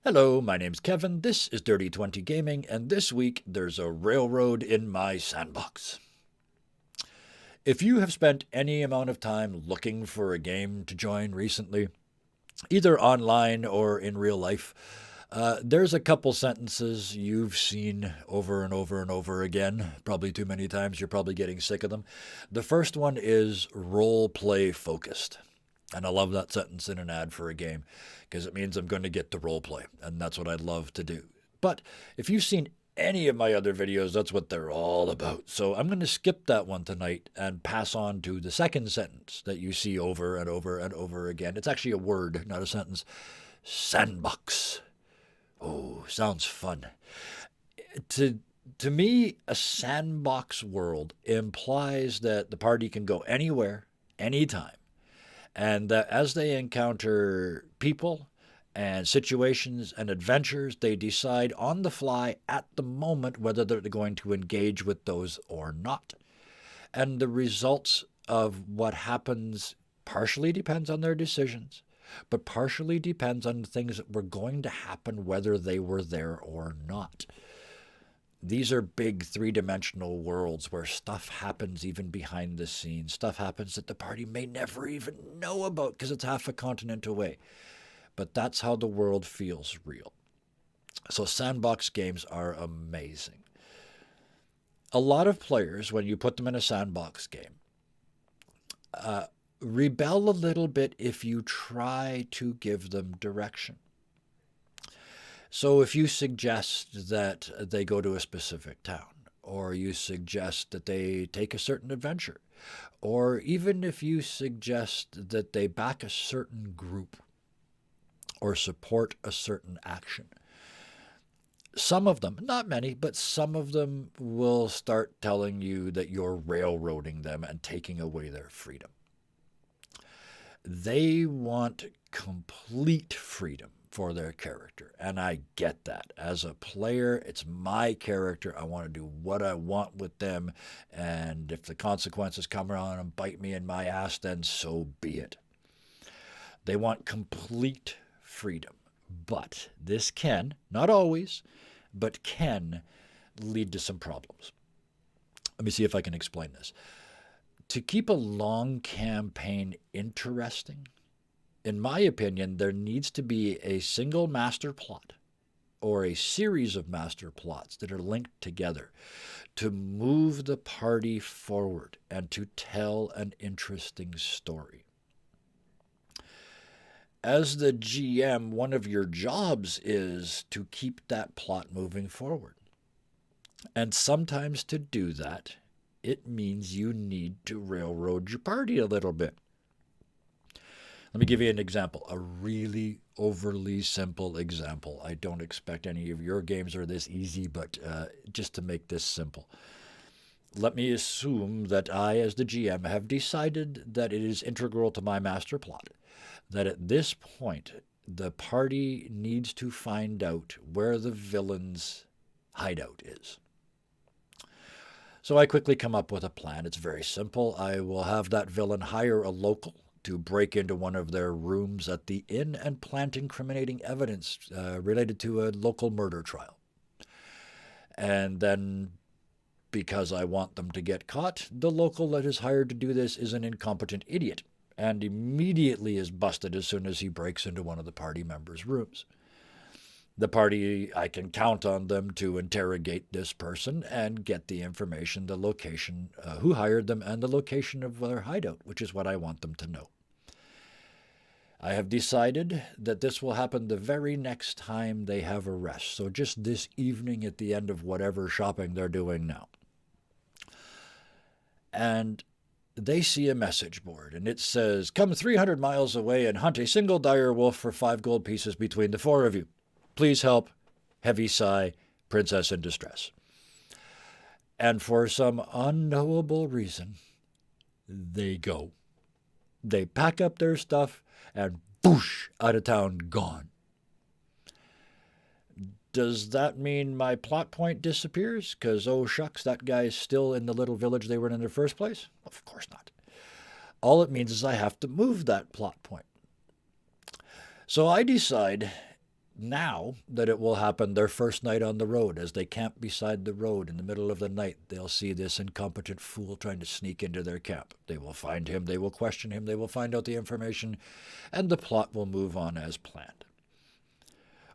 Hello, my name's Kevin, this is Dirty 20 Gaming, and this week there's a railroad in my sandbox. If you have spent any amount of time looking for a game to join recently, either online or in real life, there's a couple sentences you've seen over and over and over again, probably too many times, you're probably getting sick of them. The first one is role play focused. And I love that sentence in an ad for a game because it means I'm going to get to role play, and that's what I'd love to do. But if you've seen any of my other videos, that's what they're all about. So I'm going to skip that one tonight and pass on to the second sentence that you see over and over and over again. It's actually a word, not a sentence. Sandbox. Oh, sounds fun. To me, a sandbox world implies that the party can go anywhere, anytime, and that as they encounter people and situations and adventures, they decide on the fly at the moment whether they're going to engage with those or not. And the results of what happens partially depends on their decisions, but partially depends on the things that were going to happen whether they were there or not. These are big three-dimensional worlds where stuff happens even behind the scenes. Stuff happens that the party may never even know about because it's half a continent away. But that's how the world feels real. So sandbox games are amazing. A lot of players, when you put them in a sandbox game, rebel a little bit if you try to give them direction. So if you suggest that they go to a specific town, or you suggest that they take a certain adventure, or even if you suggest that they back a certain group or support a certain action, some of them, not many, but some of them will start telling you that you're railroading them and taking away their freedom. They want complete freedom for their character, and I get that. As a player, it's my character. I want to do what I want with them, and if the consequences come around and bite me in my ass, then so be it. They want complete freedom, but this can, not always, but can lead to some problems. Let me see if I can explain this. To keep a long campaign interesting, in my opinion, there needs to be a single master plot or a series of master plots that are linked together to move the party forward and to tell an interesting story. As the GM, one of your jobs is to keep that plot moving forward. And sometimes to do that, it means you need to railroad your party a little bit. Let me give you an example, a really overly simple example. I don't expect any of your games are this easy, but just to make this simple. Let me assume that I, as the GM, have decided that it is integral to my master plot, that at this point, the party needs to find out where the villain's hideout is. So I quickly come up with a plan. It's very simple. I will have that villain hire a local to break into one of their rooms at the inn and plant incriminating evidence related to a local murder trial. And then, because I want them to get caught, the local that is hired to do this is an incompetent idiot and immediately is busted as soon as he breaks into one of the party members' rooms. The party, I can count on them to interrogate this person and get the information, the location, who hired them, and the location of their hideout, which is what I want them to know. I have decided that this will happen the very next time they have a rest, so just this evening at the end of whatever shopping they're doing now. And they see a message board, and it says, "Come 300 miles away and hunt a single dire wolf for 5 gold pieces between the 4 of you. Please help, heavy sigh, princess in distress." And for some unknowable reason, they go. They pack up their stuff and boosh, out of town, gone. Does that mean my plot point disappears? Because, oh shucks, that guy's still in the little village they were in the first place? Of course not. All it means is I have to move that plot point. So I decide now that it will happen their first night on the road. As they camp beside the road in the middle of the night, they'll see this incompetent fool trying to sneak into their camp. They will find him, they will question him, they will find out the information, and the plot will move on as planned.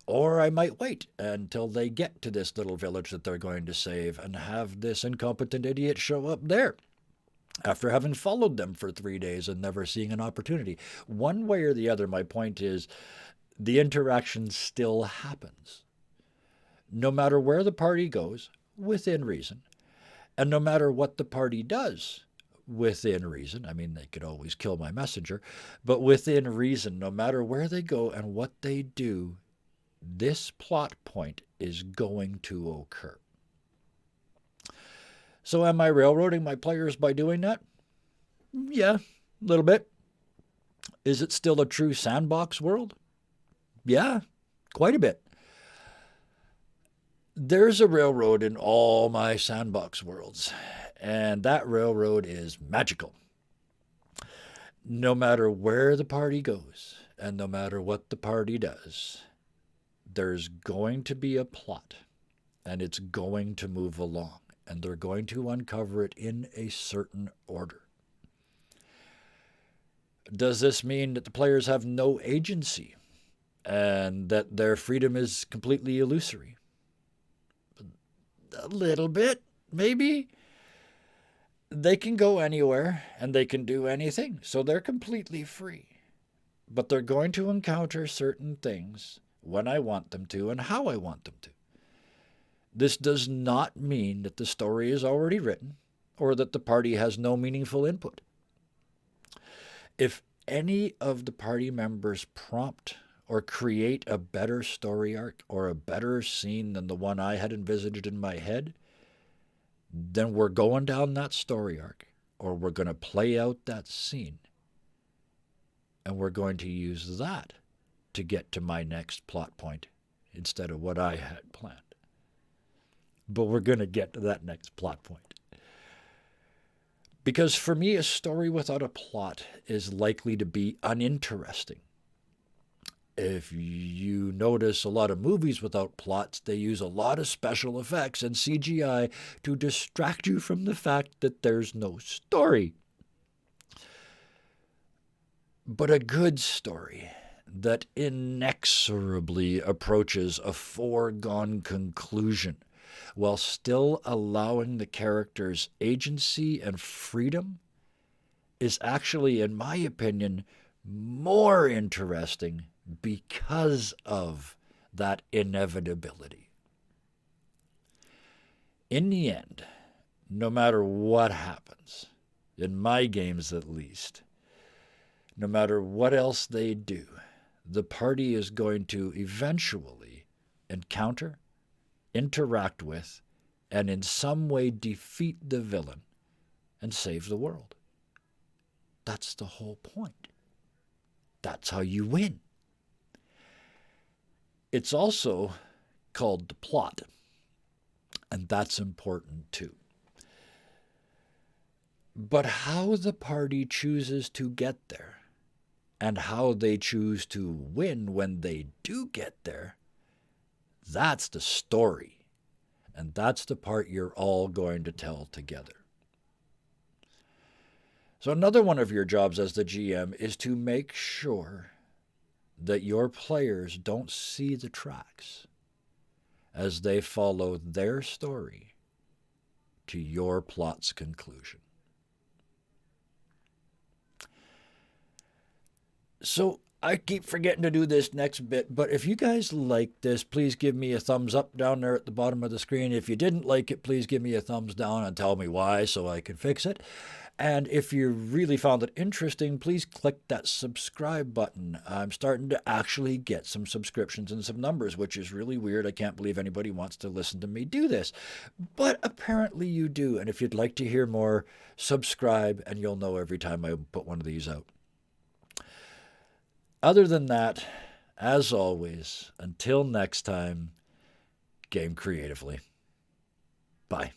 Or I might wait until they get to this little village that they're going to save and have this incompetent idiot show up there after having followed them for 3 days and never seeing an opportunity. One way or the other, my point is the interaction still happens. No matter where the party goes, within reason, and no matter what the party does, within reason. I mean, they could always kill my messenger, but within reason, no matter where they go and what they do, this plot point is going to occur. So am I railroading my players by doing that? Yeah, a little bit. Is it still a true sandbox world? Yeah, quite a bit. There's a railroad in all my sandbox worlds, and that railroad is magical. No matter where the party goes, and no matter what the party does, there's going to be a plot, and it's going to move along, and they're going to uncover it in a certain order. Does this mean that the players have no agency and that their freedom is completely illusory? A little bit, maybe. They can go anywhere and they can do anything, so they're completely free. But they're going to encounter certain things when I want them to and how I want them to. This does not mean that the story is already written or that the party has no meaningful input. If any of the party members prompt or create a better story arc or a better scene than the one I had envisaged in my head, then we're going down that story arc, or we're going to play out that scene, and we're going to use that to get to my next plot point instead of what I had planned. But we're going to get to that next plot point. Because for me, a story without a plot is likely to be uninteresting. If you notice a lot of movies without plots, they use a lot of special effects and CGI to distract you from the fact that there's no story. But a good story that inexorably approaches a foregone conclusion while still allowing the characters agency and freedom is actually, in my opinion, more interesting because of that inevitability. In the end, no matter what happens, in my games at least, no matter what else they do, the party is going to eventually encounter, interact with, and in some way defeat the villain and save the world. That's the whole point. That's how you win. It's also called the plot, and that's important too. But how the party chooses to get there, and how they choose to win when they do get there, that's the story. And that's the part you're all going to tell together. So another one of your jobs as the GM is to make sure that your players don't see the tracks as they follow their story to your plot's conclusion. So I keep forgetting to do this next bit, but if you guys like this, please give me a thumbs up down there at the bottom of the screen. If you didn't like it, please give me a thumbs down and tell me why so I can fix it. And if you really found it interesting, please click that subscribe button. I'm starting to actually get some subscriptions and some numbers, which is really weird. I can't believe anybody wants to listen to me do this. But apparently you do. And if you'd like to hear more, subscribe and you'll know every time I put one of these out. Other than that, as always, until next time, game creatively. Bye.